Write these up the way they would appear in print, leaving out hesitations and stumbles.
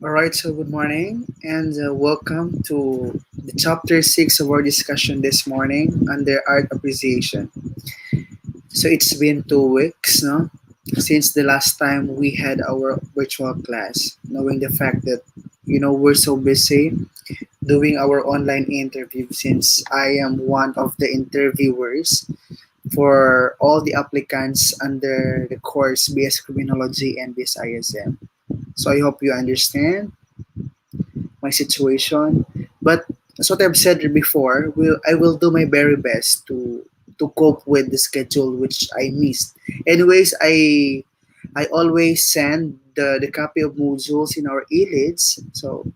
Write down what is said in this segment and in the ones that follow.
All right, so good morning and welcome to the chapter 6 of our discussion this morning under art appreciation. So it's been 2 weeks, no? Since the last time we had our virtual class, knowing the fact that, we're so busy doing our online interview since I am one of the interviewers for all the applicants under the course BS Criminology and BS ISM. So I hope you understand my situation. But as what I've said before, I will do my very best to cope with the schedule which I missed. Anyways, I always send the copy of modules in our e-leads, so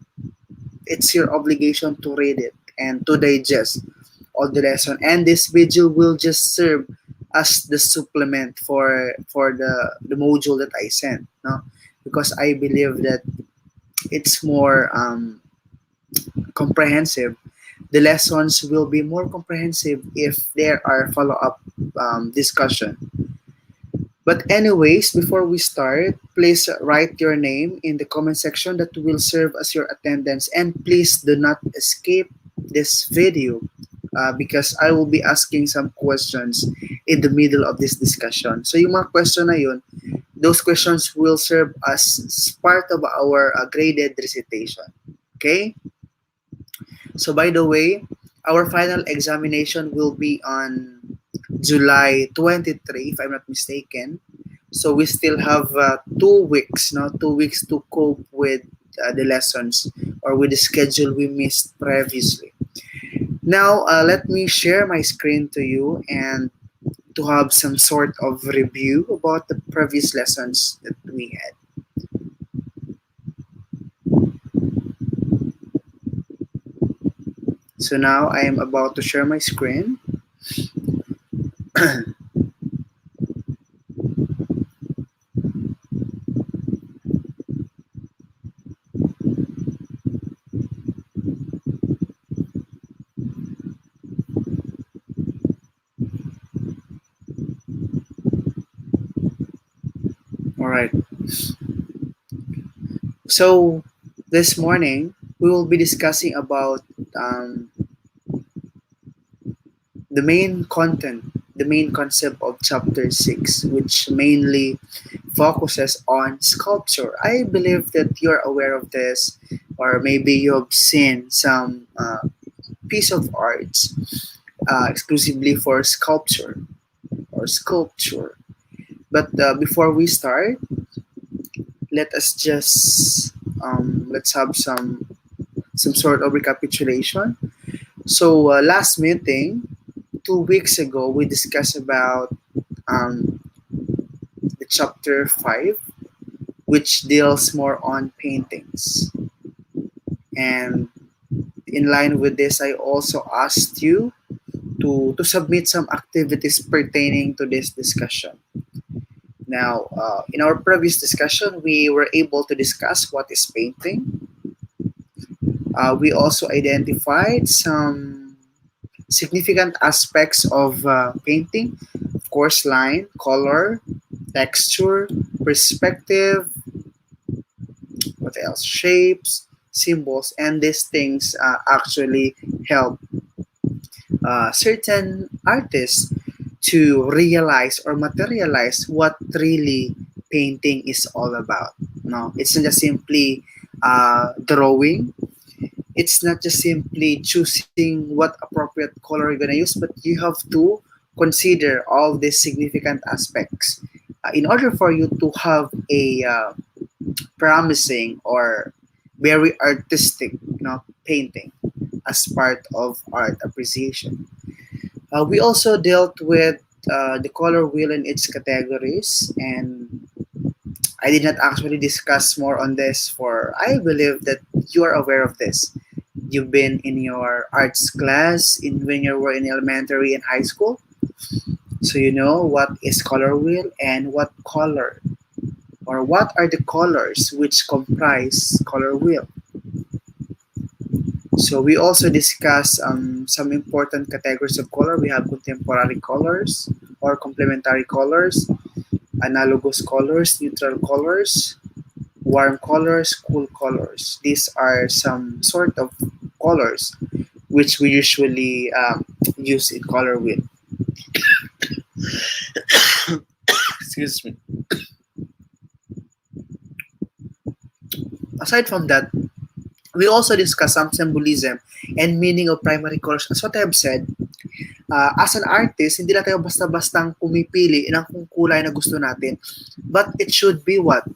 it's your obligation to read it and to digest all the lesson. And this video will just serve as the supplement for the module that I sent, no? Because I believe that it's more comprehensive. The lessons will be more comprehensive if there are follow-up discussion. But anyways, before we start, please write your name in the comment section that will serve as your attendance, and please do not escape this video because I will be asking some questions in the middle of this discussion. So yung mga question na yun, those questions will serve as part of our graded recitation. Okay? So by the way, our final examination will be on July 23, if I'm not mistaken. So we still have 2 weeks, no? 2 weeks to cope with the lessons or with the schedule we missed previously. Now, let me share my screen to you and to have some sort of review about the previous lessons that we had. So now I am about to share my screen. All right. So this morning we will be discussing about the main content, the main concept of chapter 6, which mainly focuses on sculpture. I believe that you're aware of this, or maybe you have seen some piece of art exclusively for sculpture or sculpture. But before we start, let us just let's have some sort of recapitulation. So last meeting, 2 weeks ago, we discussed about um, the chapter 5, which deals more on paintings. And in line with this, I also asked you to submit some activities pertaining to this discussion. Now, in our previous discussion, we were able to discuss what is painting. We also identified some significant aspects of painting, of course, line, color, texture, perspective, what else? Shapes, symbols, and these things actually help certain artists to realize or materialize what really painting is all about. No, it's not just simply drawing. It's not just simply choosing what appropriate color you're gonna use, but you have to consider all these significant aspects in order for you to have a promising or very artistic, painting as part of art appreciation. We also dealt with the color wheel in its categories, and I did not actually discuss more on this, for I believe that you are aware of this. You've been in your arts class in when you were in elementary and high school, so you know what is color wheel and what color or what are the colors which comprise color wheel. So we also discuss some important categories of color. We have contemporary colors or complementary colors. analogous colors, neutral colors, warm colors, cool colors. These are some sort of colors which we usually use in color wheel. Excuse me. Aside from that, we also discuss some symbolism and meaning of primary colors. As what I have said, as an artist, hindi lang tayo basta-bastang pumipili ng kung kulay na gusto natin. But it should be what?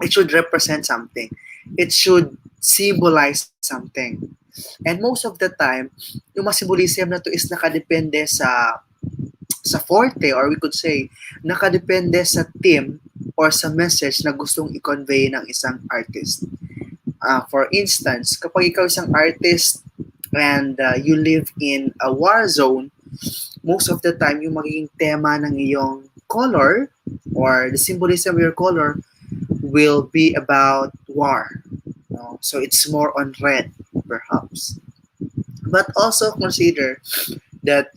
It should represent something. It should symbolize something. And most of the time, yung mga symbolism na to is nakadepende sa forte, or we could say, nakadepende sa theme or sa message na gustong i-convey ng isang artist. For instance, kapag ikaw isang artist and you live in a war zone, most of the time yung magiging tema ng iyong color or the symbolism of your color will be about war. No? So it's more on red, perhaps. But also consider that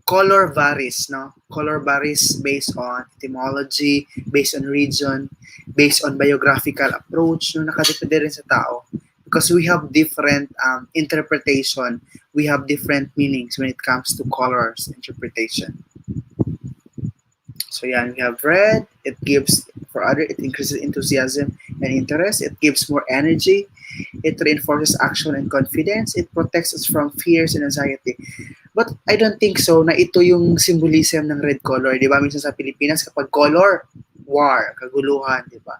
color varies, no? Color varies based on etymology, based on region, based on biographical approach, no? Nakadepende rin sa tao. Because we have different interpretation, we have different meanings when it comes to colors interpretation. So yeah, we have red, it gives, for other, it increases enthusiasm and interest, it gives more energy, it reinforces action and confidence, it protects us from fears and anxiety. But I don't think so na ito yung symbolism ng red color. Di ba? Minsan sa Pilipinas, kapag color, war, kaguluhan, di ba?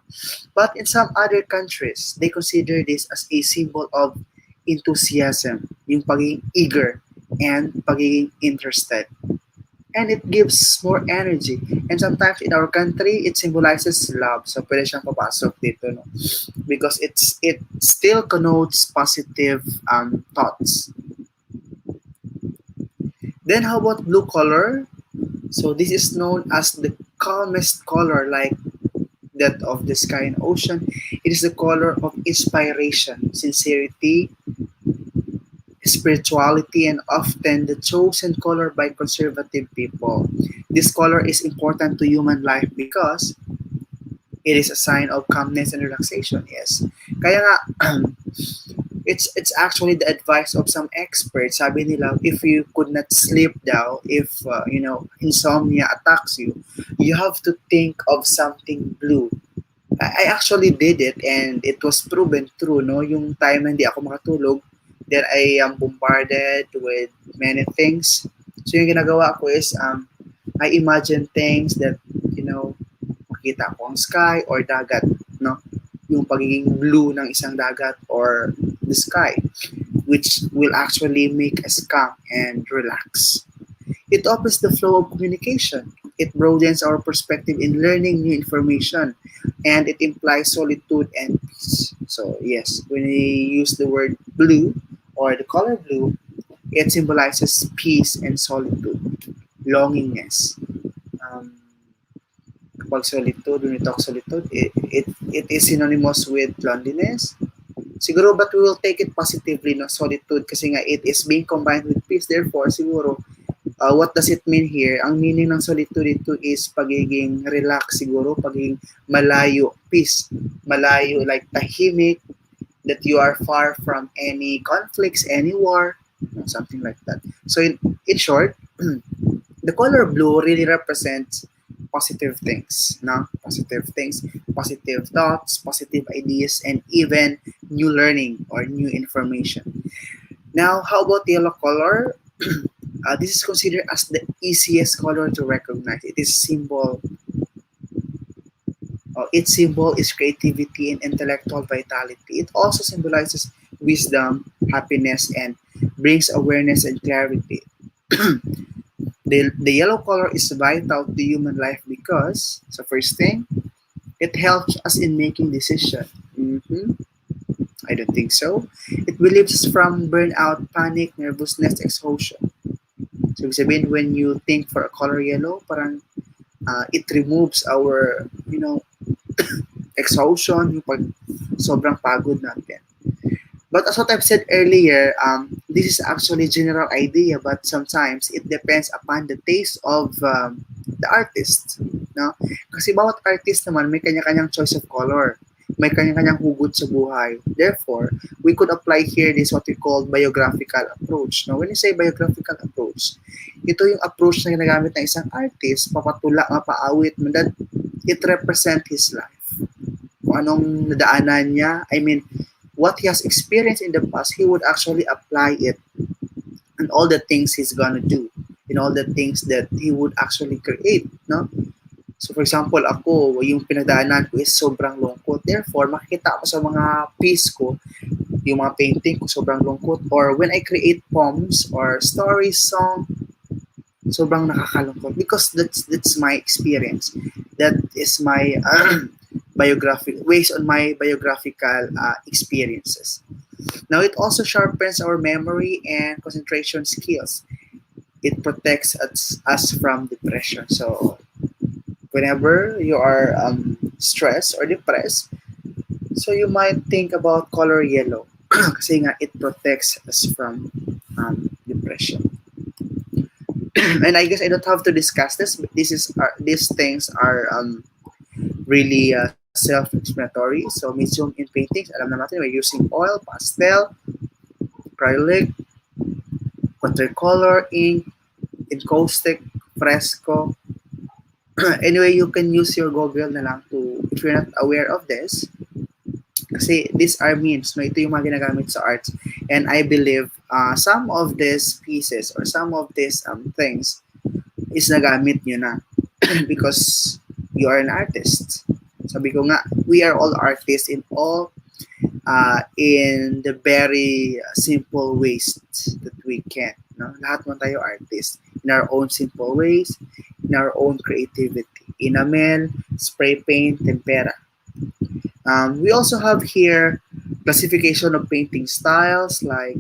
But in some other countries, they consider this as a symbol of enthusiasm, yung pagiging eager and pagiging interested. And it gives more energy. And sometimes in our country, it symbolizes love. So pwede siyang papasok dito, no? Because it still connotes positive thoughts. Then how about blue color? So this is known as the calmest color, like that of the sky and ocean. It is the color of inspiration, sincerity, spirituality, and often the chosen color by conservative people. This color is important to human life because it is a sign of calmness and relaxation. Yes. Kaya nga, it's actually the advice of some experts. Sabi nila, if you could not sleep daw, if insomnia attacks you, you have to think of something blue. I actually did it and it was proven true, no? Yung time na hindi ako makatulog, then I am bombarded with many things. So yung ginagawa ko is I imagine things that, makita ko ang sky or dagat, no? Yung pagiging blue ng isang dagat or the sky, which will actually make us calm and relax. It opens the flow of communication. It broadens our perspective in learning new information, and it implies solitude and peace. So yes, when we use the word blue or the color blue, it symbolizes peace and solitude, longingness. Kapag solitude, when we talk solitude, it is synonymous with loneliness. Siguro, but we will take it positively, no? Solitude, kasi nga it is being combined with peace. Therefore, siguro, what does it mean here? Ang meaning ng solitude ito is pagiging relax siguro, pagiging malayo, peace, malayo, like tahimik, that you are far from any conflicts, any war, something like that. So in short, the color blue really represents positive things, no? Positive things, positive thoughts, positive ideas, and even new learning or new information. Now, how about yellow color? This is considered as the easiest color to recognize. Its symbol is creativity and intellectual vitality. It also symbolizes wisdom, happiness, and brings awareness and clarity. The yellow color is vital to human life because, so first thing, it helps us in making decisions. I don't think so. It relieves us from burnout, panic, nervousness, exhaustion. So ibig sabihin, when you think for a color yellow, parang it removes our, exhaustion, yung pag sobrang pagod natin. But as what I've said earlier, this is actually general idea, but sometimes it depends upon the taste of the artist. No? Kasi bawat artist naman may kanya-kanyang choice of color. May kanya-kanyang hugot sa buhay. Therefore, we could apply here this what we call biographical approach. Now, when you say biographical approach, ito yung approach na ginagamit ng isang artist, papatula nga paawit mo that it represent his life. Kung anong nadaanan niya, I mean, what he has experienced in the past, he would actually apply it and all the things he's gonna do, in all the things that he would actually create, no? So for example, ako, yung pinagdaanan ko is sobrang lungkot. Therefore, makikita ko sa mga piece ko, yung mga painting ko sobrang lungkot. Or when I create poems or stories, song, sobrang nakakalungkot. Because that's my experience. That is my biographic, based on my biographical experiences. Now, it also sharpens our memory and concentration skills. It protects us from depression. So, whenever you are stressed or depressed, so you might think about color yellow kasi nga it protects us from depression. And I guess I don't have to discuss this, but these things are really self-explanatory. So, medium in paintings, alam na natin, we're using oil, pastel, acrylic, watercolor, ink, encaustic, fresco. Anyway, you can use your Google na lang to, if you're not aware of this, kasi these are means, no? Ito yung mga ginagamit sa arts. And I believe some of these pieces or some of these things is nagamit nyo na because you are an artist. Sabi ko nga, we are all artists in all in the very simple ways that we can. No? Lahat man tayo artist in our own simple ways, in our own creativity. Enamel, spray paint, tempera. We also have here classification of painting styles like,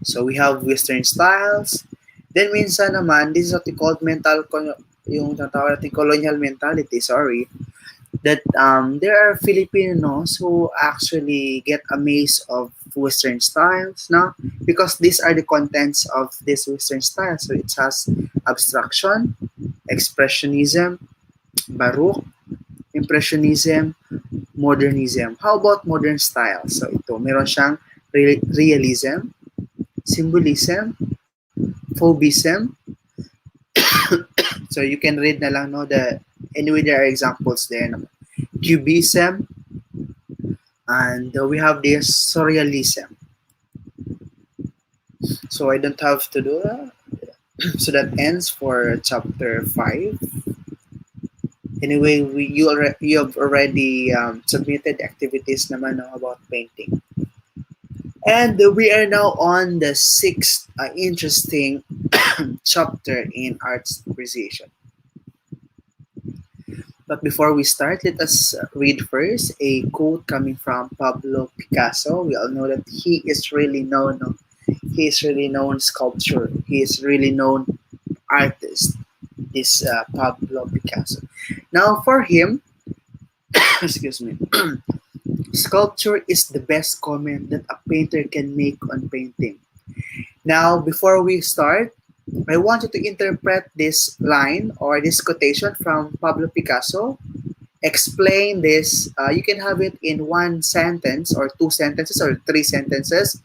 so we have Western styles. Then minsan naman, this is what we call yung tatawag natin colonial mentality, sorry, that there are Filipinos who actually get amazed of Western styles, no? Because these are the contents of this Western style. So it has abstraction, expressionism, baroque, impressionism, modernism. How about modern style? So ito, meron siyang realism, symbolism, phobism. So you can read na lang, no, anyway there are examples there, no? Cubism, and we have this surrealism. So I don't have to do that. So that ends for chapter 5. Anyway, you have already submitted activities naman, no, about painting. And we are now on the 6th interesting chapter in arts appreciation. But before we start, let us read first a quote coming from Pablo Picasso. We all know that he is really known. No? He is really known sculptor. He is really known artist. This Pablo Picasso. Now, for him, excuse me, sculpture is the best comment that a painter can make on painting. Now, before we start, I want you to interpret this line or this quotation from Pablo Picasso. Explain this. You can have it in one sentence or two sentences or three sentences.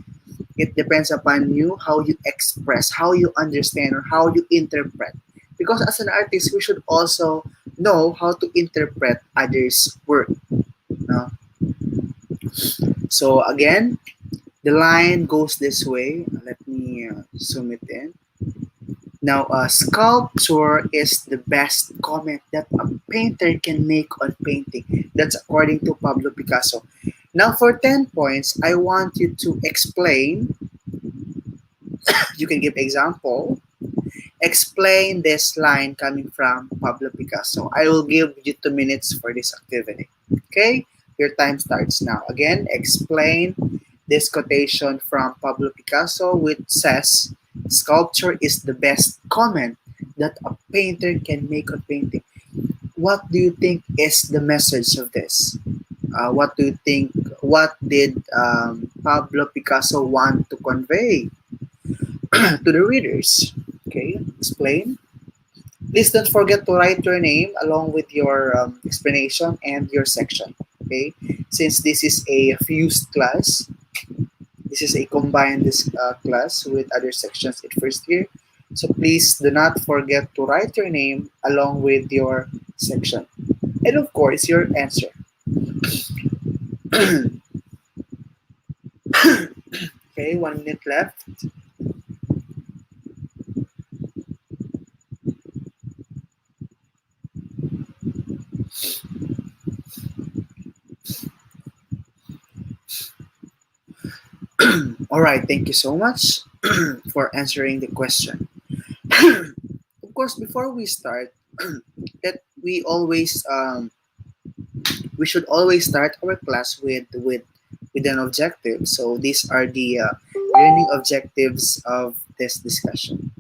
It depends upon you how you express, how you understand, or how you interpret. Because as an artist, we should also know how to interpret others' work. No? So again, the line goes this way. Let me zoom it in. Now, sculpture is the best comment that a painter can make on painting. That's according to Pablo Picasso. Now, for 10 points, I want you to explain. You can give example. Explain this line coming from Pablo Picasso. I will give you 2 minutes for this activity. Okay? Your time starts now. Again, explain this quotation from Pablo Picasso, which says, sculpture is the best comment that a painter can make on painting. What do you think is the message of this? What do you think? What did Pablo Picasso want to convey to the readers? Okay, explain. Please don't forget to write your name along with your explanation and your section. Okay, since this is a fused class, this is a combined class with other sections in first year. So please do not forget to write your name along with your section. And of course, your answer. Okay, 1 minute left. All right, thank you so much for answering the question. Of course, before we start, that we should always start our class with an objective. So these are the learning objectives of this discussion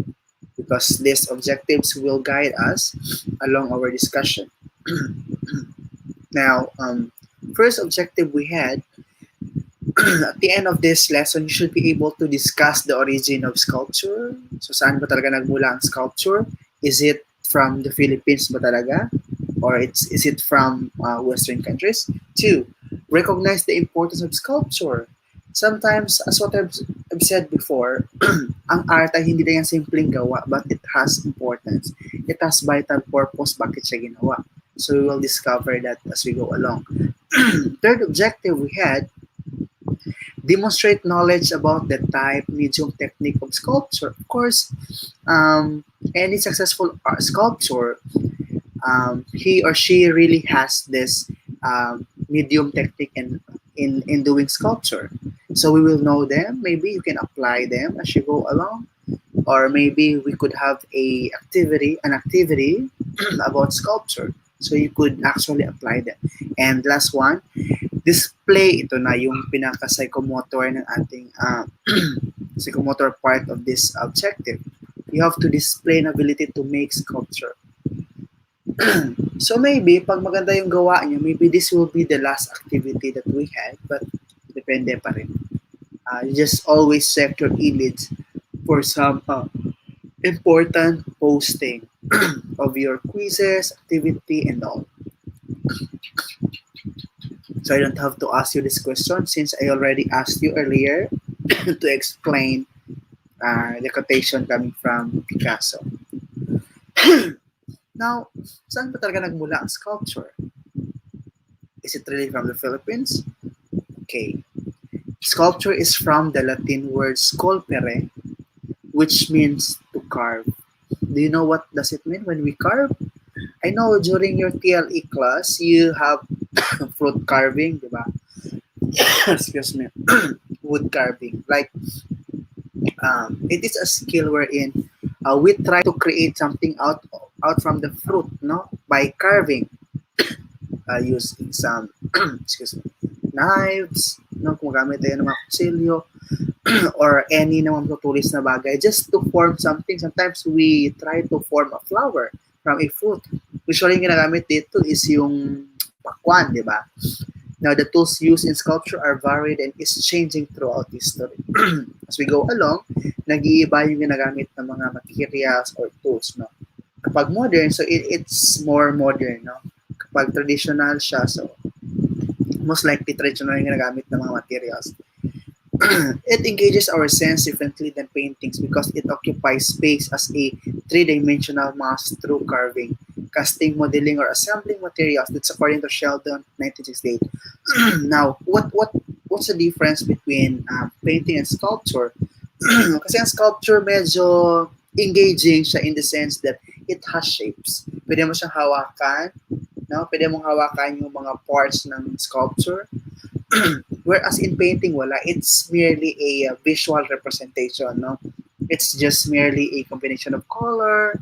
because these objectives will guide us along our discussion. Now, first objective we had at the end of this lesson, you should be able to discuss the origin of sculpture. So saan ba talaga nagmula ang sculpture? Is it from the Philippines ba talaga? Or is it from Western countries? Two, recognize the importance of sculpture. Sometimes, as what I've said before, ang art ay hindi lang yan simpleng gawa, but it has importance. It has vital purpose bakit siya ginawa. So we will discover that as we go along. Third objective we had, demonstrate knowledge about the type, medium, technique of sculpture. Of course, any successful art sculptor, he or she really has this medium technique in doing sculpture. So we will know them. Maybe you can apply them as you go along, or maybe we could have an activity about sculpture. So you could actually apply them. And last one, display, ito na yung pinaka-psychomotor ng ating psychomotor part of this objective. You have to display an ability to make sculpture. So maybe, pag maganda yung gawa nyo, maybe this will be the last activity that we had, but depende pa rin. You just always check your e-leads for some important posting of your quizzes, activity, and all. So I don't have to ask you this question since I already asked you earlier to explain the quotation coming from Picasso. Now, saan ba talaga nagmula ang sculpture? Is it really from the Philippines? Okay. Sculpture is from the Latin word sculpere, which means to carve. Do you know what does it mean when we carve? I know during your TLE class, you have fruit carving, di ba? Excuse me. Wood carving. Like, it is a skill wherein we try to create something out from the fruit, no? By carving, using some, excuse me, knives, no? Gumagamit tayo ng mga kutsilyo, or any naman tutulis na bagay just to form something. Sometimes we try to form a flower from a fruit. Usually yung ginagamit dito is yung pakwan, di ba? Now, the tools used in sculpture are varied and is changing throughout history. As we go along, nag-iiba yung ginagamit ng mga materials or tools, no? Kapag modern, so it's more modern, no? Kapag traditional siya, so most likely traditional yung ginagamit ng mga materials. It engages our sense differently than paintings because it occupies space as a three-dimensional mass through carving, casting, modeling, or assembling materials. That's according to Sheldon, 1968. Now, what's the difference between painting and sculpture? Kasi ang sculpture medyo engaging siya in the sense that it has shapes. Pwede mo siyang hawakan, no? Pwede mong hawakan yung mga parts ng sculpture. Whereas in painting, wala. It's merely a visual representation, no? It's just merely a combination of color,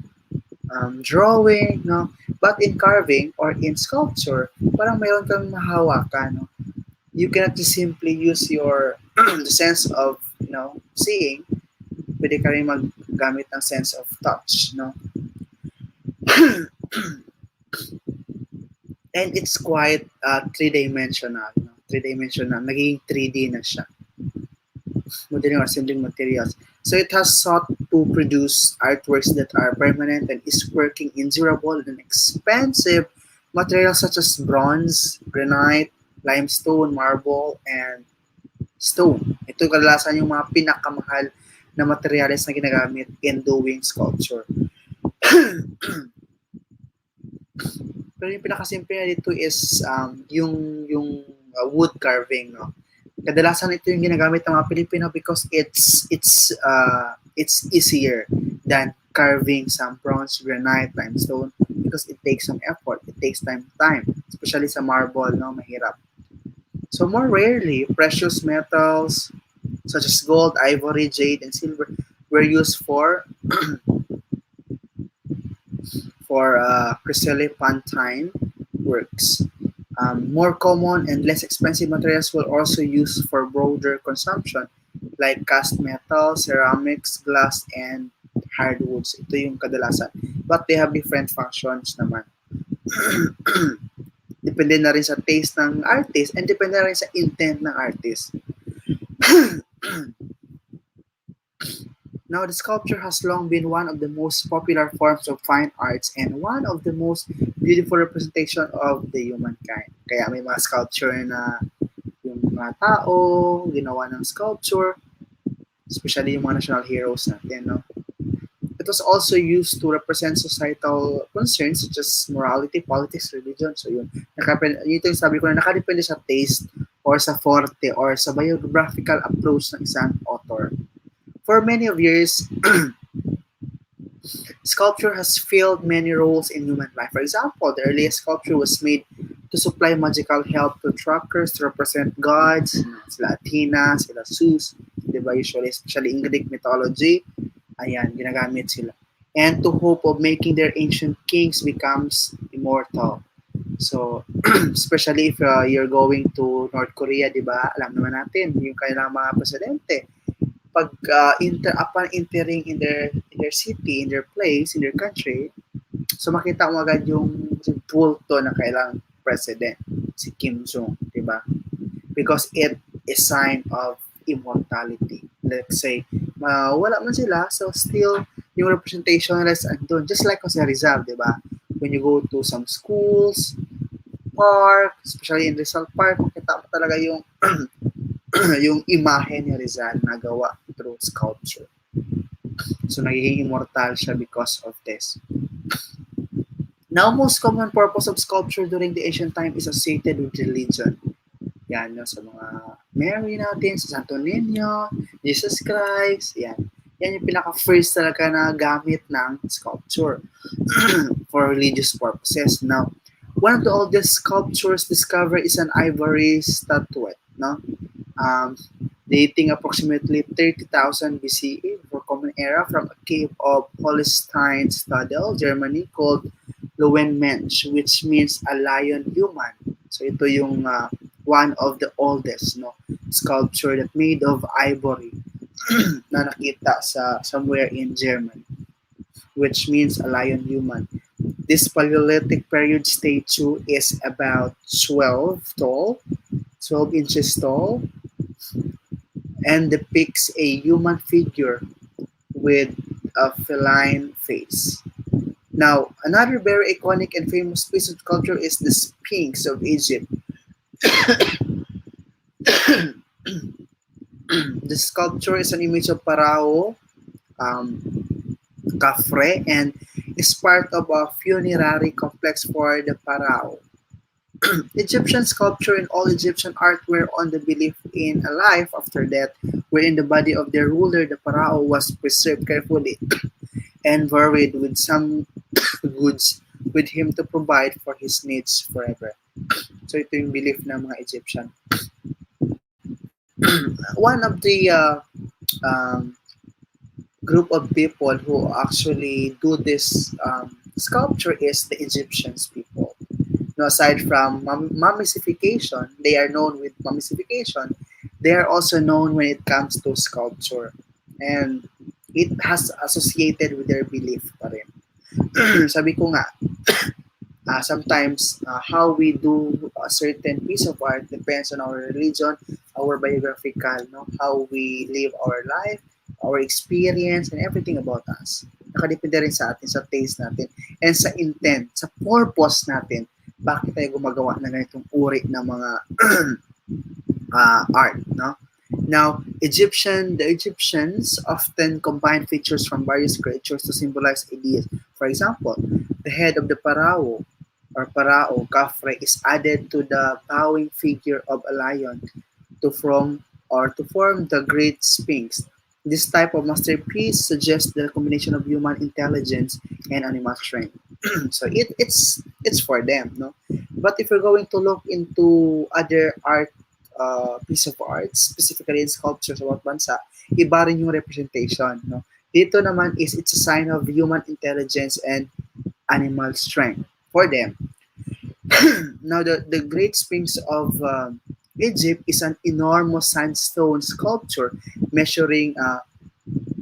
drawing, no? But in carving or in sculpture, parang mayroon kang mahawakan, no? You cannot just simply use your the sense of, seeing. Pwede ka rin maggamit ng sense of touch, no? And it's quite three-dimensional, no? Three-dimensional, naging 3D na siya. Modeling or assembling materials. So it has sought to produce artworks that are permanent and is working in durable and expensive materials such as bronze, granite, limestone, marble, and stone. Ito kadalasan yung mga pinakamahal na materyales na ginagamit in doing sculpture. Pero yung pinakasimple na dito is yung wood carving, no? Kadalasan ito yung ginagamit ng mga Pilipino because it's easier than carving some bronze, granite, limestone because it takes some effort. It takes time, especially sa marble, no, mahirap. So more rarely, precious metals such as gold, ivory, jade, and silver were used for chryselephantine works. More common and less expensive materials were also used for broader consumption, like cast metal, ceramics, glass, and hardwoods. Ito yung kadalasan. But they have different functions naman. Depende na rin sa taste ng artist and depende na rin sa intent ng artist. Now, the sculpture has long been one of the most popular forms of fine arts and one of the most beautiful representation of the humankind. Kaya may mga sculpture na yung mga tao, ginawa ng sculpture, especially yung mga national heroes natin, no? It was also used to represent societal concerns such as morality, politics, religion. So yun, ito yung sabi ko na nakadepende sa taste or sa forte or sa biographical approach ng isang author. For many of years, sculpture has filled many roles in human life. For example, the earliest sculpture was made to supply magical help to truckers to represent gods, sila Athena, sila Zeus, di ba usually, especially in Greek mythology, ayan, ginagamit sila. And to hope of making their ancient kings becomes immortal. So, especially if you're going to North Korea, di ba, alam naman natin, yung kailang mga presidente, pag upon entering in their city, in their place, in their country, so makita mo agad yung bulto na kailang president, si Kim Jong, di ba? Because it is sign of immortality. Let's say, wala man sila, so still, yung representation nila is andun. Just like Jose Rizal, di ba? When you go to some schools, park, especially in Rizal Park, makita mo talaga yung yung imahe ni Rizal na gawa through sculpture. So, nagiging immortal siya because of this. Now, most common purpose of sculpture during the ancient time is associated with religion. Yan, no, sa mga Mary natin, sa Santo Niño, Jesus Christ, yan. Yan yung pinaka-first talaga na gamit ng sculpture for religious purposes. Now, one of the oldest sculptures discovered is an ivory statuette, no? Dating approximately 30,000 BCE for Common Era from a cave of Holstein-Stadel, Germany, called Lowenmensch, which means a lion human. So ito yung one of the oldest, no, sculpture that made of ivory na nakita sa somewhere in Germany, which means a lion human. This Paleolithic period statue is about 12 inches tall, and depicts a human figure with a feline face. Now, another very iconic and famous piece of sculpture is the Sphinx of Egypt. The sculpture is an image of Pharaoh Khafre and is part of a funerary complex for the Pharaoh. Egyptian sculpture and all Egyptian art were on the belief in a life after death, wherein the body of their ruler, the pharaoh, was preserved carefully and buried with some goods with him to provide for his needs forever. So ito yung belief ng mga Egyptian. One of the group of people who actually do this sculpture is the Egyptians people. No, aside from mummification, they are known with mummification. They are also known when it comes to sculpture, and it has associated with their belief pa rin. Sabi ko nga, sometimes how we do a certain piece of art depends on our religion, our biographical, no, how we live our life, our experience, and everything about us. Nakadepende rin sa atin, sa taste natin, and sa intent, sa purpose natin, bakit tayo gumagawa ng ganitong uri ng mga art, no? Now, the Egyptians often combine features from various creatures to symbolize ideas. For example, the head of the pharaoh or Parao Khafre is added to the bowing figure of a lion to form the Great Sphinx. This type of masterpiece suggests the combination of human intelligence and animal strength. So it's for them, no. But if you're going to look into other art piece of art, specifically in sculptures about bansa, iba rin yung representation, no. Dito naman is it's a sign of human intelligence and animal strength for them. Now, the Great Sphinx of Egypt is an enormous sandstone sculpture measuring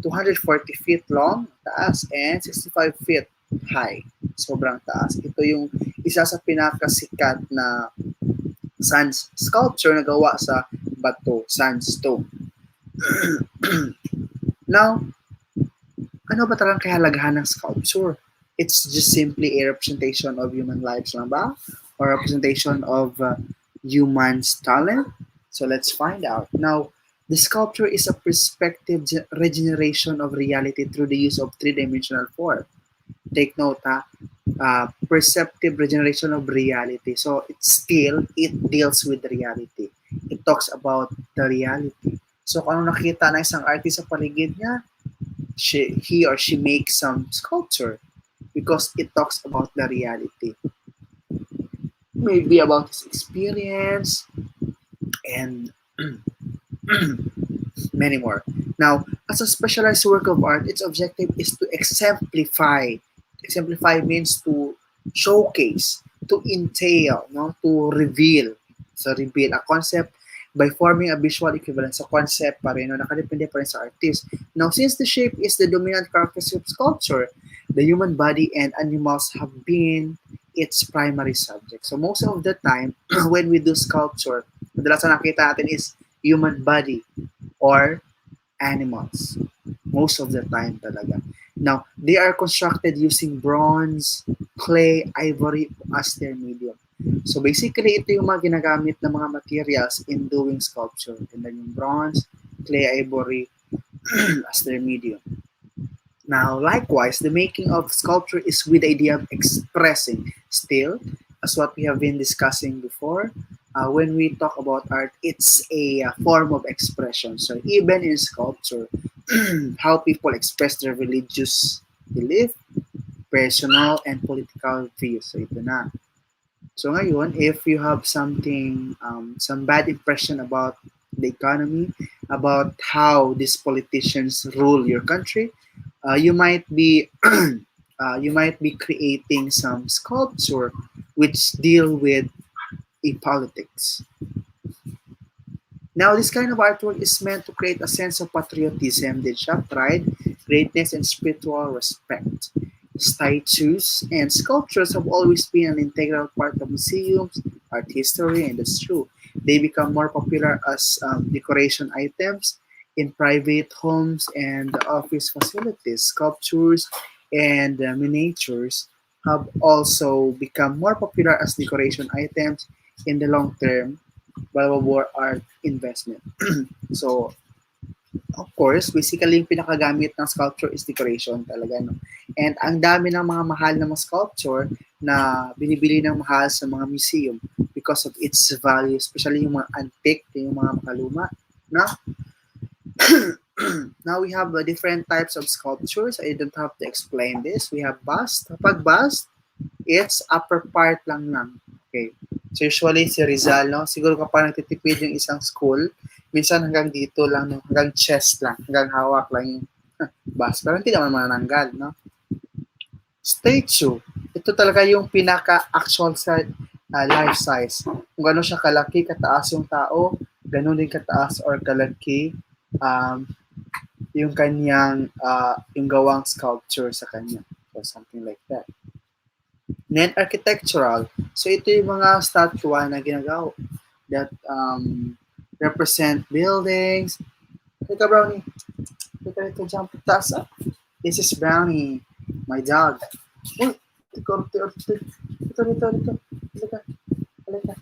240 feet long, taas, and 65 feet high. Sobrang taas. Ito yung isa sa pinakasikat na sand sculpture na gawa sa bato, sandstone. Now, ano ba talagang kahalagahan ng sculpture? It's just simply a representation of human lives lang ba? Or representation of human's talent? So let's find out. Now, the sculpture is a perspective regeneration of reality through the use of three-dimensional form. Take note ha, perceptive regeneration of reality. So it deals with reality. It talks about the reality. So kung ano nakita ng isang artist sa paligid niya, he or she makes some sculpture because it talks about the reality. Maybe about his experience and many more. Now, as a specialized work of art, its objective is to exemplify. Exemplify means to showcase, to entail, no, to reveal. So reveal a concept by forming a visual equivalent sa concept pa rin, no, nakadepende pa rin sa artist. Now, since the shape is the dominant characteristic of sculpture, the human body and animals have been its primary subject. So most of the time, when we do sculpture, madalas na nakita natin is human body or animals. Most of the time talaga. Now, they are constructed using bronze, clay, ivory as their medium. So basically, ito yung mga ginagamit ng mga materials in doing sculpture. And then yung bronze, clay, ivory as their medium. Now, likewise, the making of sculpture is with the idea of expressing. Still, as what we have been discussing before, when we talk about art, it's a form of expression. So even in sculpture, how people express their religious belief, personal, and political views. So ito na. So ngayon, if you have some bad impression about the economy, about how these politicians rule your country, you might be you might be creating some sculpture which deal with politics. Now, this kind of artwork is meant to create a sense of patriotism, pride, greatness, and spiritual respect. Statues and sculptures have always been an integral part of museums, art history, and that's true. They become more popular as decoration items in private homes and office facilities. Sculptures and miniatures have also become more popular as decoration items in the long term war art investment. So, of course, basically yung pinakagamit ng sculpture is decoration talaga, no? And ang dami ng mga mahal na mga sculpture na binibili ng mahal sa mga museum because of its value, especially yung mga antique, yung mga makaluma, no? Now we have different types of sculptures. I don't have to explain this. We have bust. Kapag bust, it's upper part lang. Okay. So usually si Rizal, no? Siguro kapag nagtitipid yung isang school, minsan hanggang dito lang, no? Hanggang chest lang, hanggang hawak lang yung bust. Pero hindi naman manananggal, no? Statue. Ito talaga yung pinaka-actual sa life size. Kung gano'n siya kalaki, kataas yung tao, gano'n din kataas or kalaki yung kanyang yung gawang sculpture sa kanya. So something like that. Then architectural. So ito yung mga statua na ginagawa that represent buildings. Ito, Brownie. Halika dito, jump. Taas up. This is Brownie, my dog. Uy, dito. Halika, halika.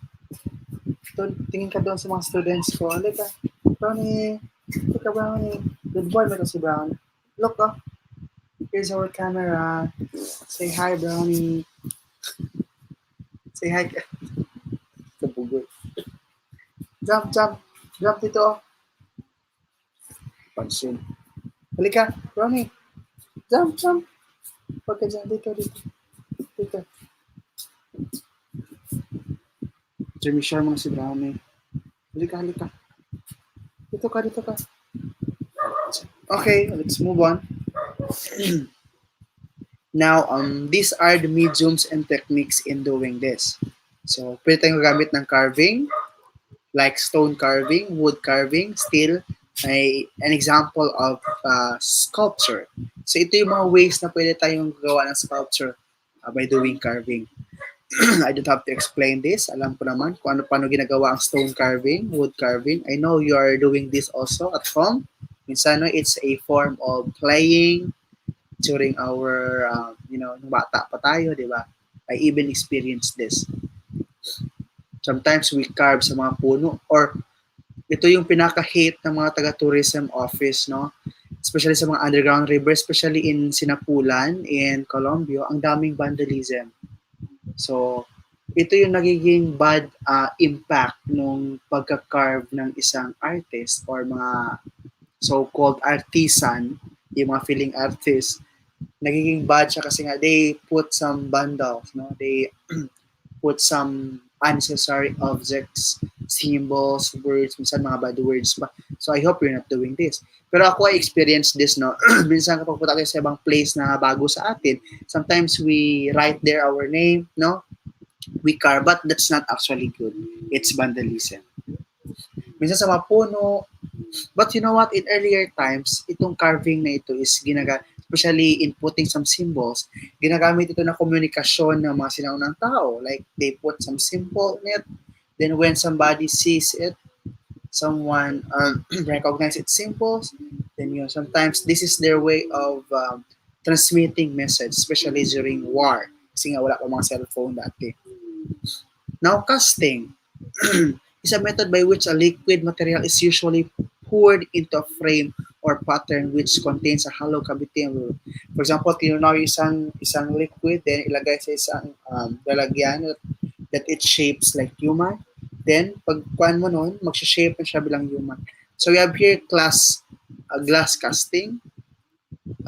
Tingin ka doon sa mga students ko. Halika. Brownie. Halika, Brownie. Good boy mo to si Brownie. Look, oh. Here's our camera. Say hi, Brownie. Say hi. Kapugoy. Jump. Jump dito, oh. Pansin. Halika, Brownie. Jump. Huwag ka dyan. Dito. Jimmy Share mo na si Brownie. Halika. Dito ka. Okay, let's move on. Now, these are the mediums and techniques in doing this. So, pwede tayong gamit ng carving, like stone carving, wood carving, steel, an example of sculpture. So, ito yung mga ways na pwede tayong gawa ng sculpture by doing carving. I don't have to explain this. Alam ko naman kung paano ginagawa ang stone carving, wood carving. I know you are doing this also at home. Minsan, no, it's a form of playing during our, nung bata pa tayo, di ba? I even experienced this. Sometimes we carve sa mga puno or ito yung pinaka-hate ng mga taga-tourism office, no? Especially sa mga underground rivers, especially in Sinapulan, in Colombia, ang daming vandalism. So, ito yung nagiging bad impact nung pagka-carve ng isang artist or mga so-called artisan, yung mga feeling artists, nagiging bad siya kasi nga they put some vandals, no? They put some unnecessary objects, symbols, words, minsan mga bad words pa. So I hope you're not doing this. Pero ako I experienced this, no? Minsan kapag punta kayo sa ibang place na bago sa atin, sometimes we write there our name, no? We carve, but that's not actually good. It's vandalism. Minsan sa mga puno, but you know what, in earlier times, itong carving na ito is especially in putting some symbols, ginagamit ito na komunikasyon ng mga sinaunang tao. Like, they put some symbol in it. Then when somebody sees it, someone recognize its symbols, then sometimes this is their way of transmitting message, especially during war. Kasi nga wala pa mga cellphone dati. Now, casting is a method by which a liquid material is usually poured into a frame or pattern which contains a hollow cavity. For example, tinunaw isang liquid, then ilagay sa isang lalagyan that it shapes like human. Then, pag kuhaan mo nun, mag-shape na siya bilang human. So, we have here glass casting.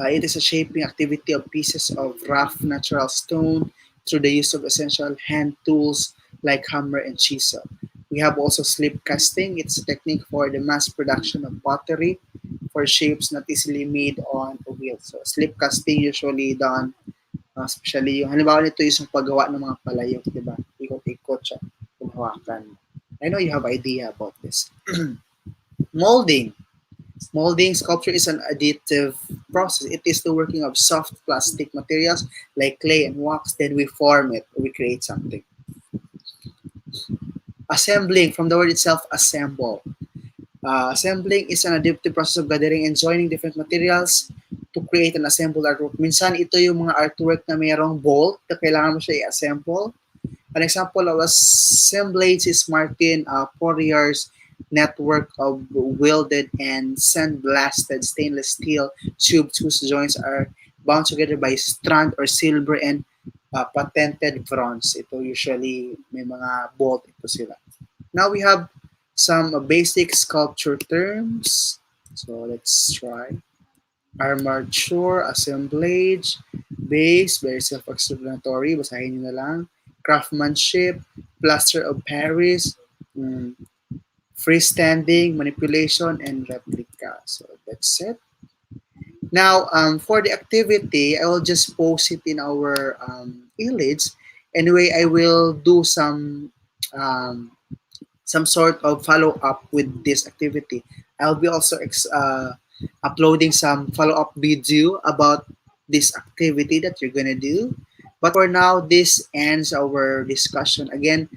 It is a shaping activity of pieces of rough natural stone through the use of essential hand tools like hammer and chisel. We have also slip casting. It's a technique for the mass production of pottery for shapes not easily made on a wheel. So, slip casting usually done, especially yung halimbawa nito yung paggawa ng mga palayok, di ba? Ikot-ikot siya, kumahawakan. I know you have idea about this. Molding. Molding sculpture is an additive process. It is the working of soft plastic materials like clay and wax. Then we form it. We create something. Assembling, from the word itself, assemble. Assembling is an additive process of gathering and joining different materials to create an assembled artwork. Minsan, ito yung mga artwork na mayroong bolt na kailangan mo siya i-assemble. An example of assemblage is Martin Poirier's network of welded and sandblasted stainless steel tubes whose joints are bound together by strand or silver and patented bronze. Ito usually may mga bolt ito sila. Now we have some basic sculpture terms. So let's try. Armature, assemblage, base, very self-explanatory. Basahin nyo na lang. Craftsmanship, plaster of Paris, freestanding, manipulation, and replica. So that's it. Now, for the activity, I will just post it in our village. Anyway, I will do some sort of follow-up with this activity. I'll be also uploading some follow-up video about this activity that you're gonna do. But for now, this ends our discussion. Again,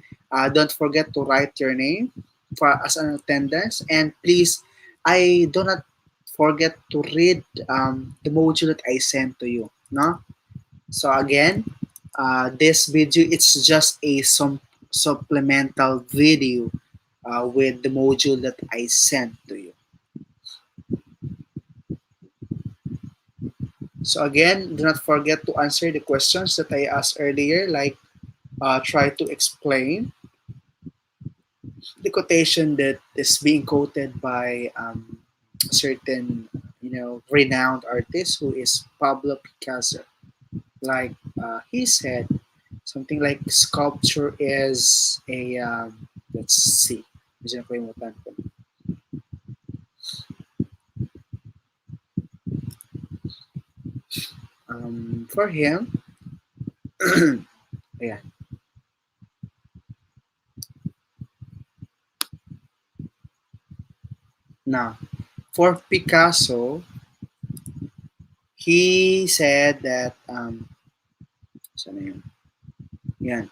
don't forget to write your name as an attendance. And please, I do not forget to read the module that I sent to you. No? So again, this video it's just a supplemental video with the module that I sent to you. So again, do not forget to answer the questions that I asked earlier, like try to explain the quotation that is being quoted by a certain, renowned artist who is Pablo Picasso. Like he said, something like sculpture is a let's see, medyo nakalimutan ko. For him, yeah. Now, for Picasso, he said that saan na yun? Yan.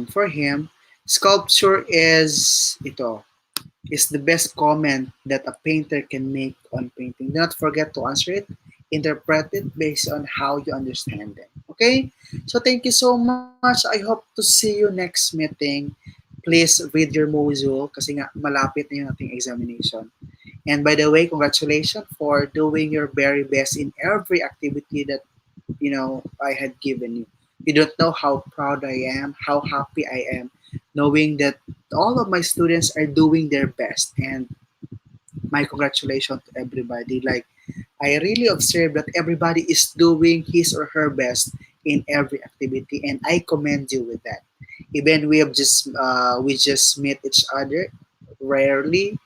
For him, sculpture is the best comment that a painter can make on painting. Do not forget to answer it. Interpret it based on how you understand them. Okay? So thank you so much. I hope to see you next meeting. Please read your module kasi nga malapit na yung ating examination. And by the way, congratulations for doing your very best in every activity that I had given you. You don't know how proud I am, how happy I am, knowing that all of my students are doing their best. And my congratulations to everybody. Like I really observe that everybody is doing his or her best in every activity, and I commend you with that. Even we just meet each other rarely,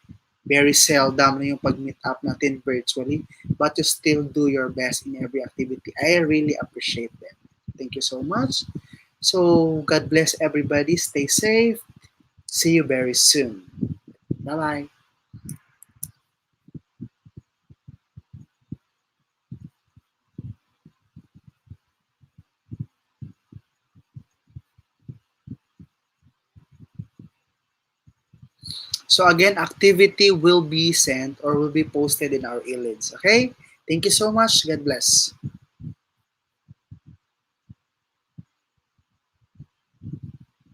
very seldom na yung pag-meet up natin virtually, but you still do your best in every activity. I really appreciate that. Thank you so much. So, God bless everybody. Stay safe. See you very soon. Bye-bye. So again, activity will be sent or will be posted in our e-leads. Okay? Thank you so much. God bless.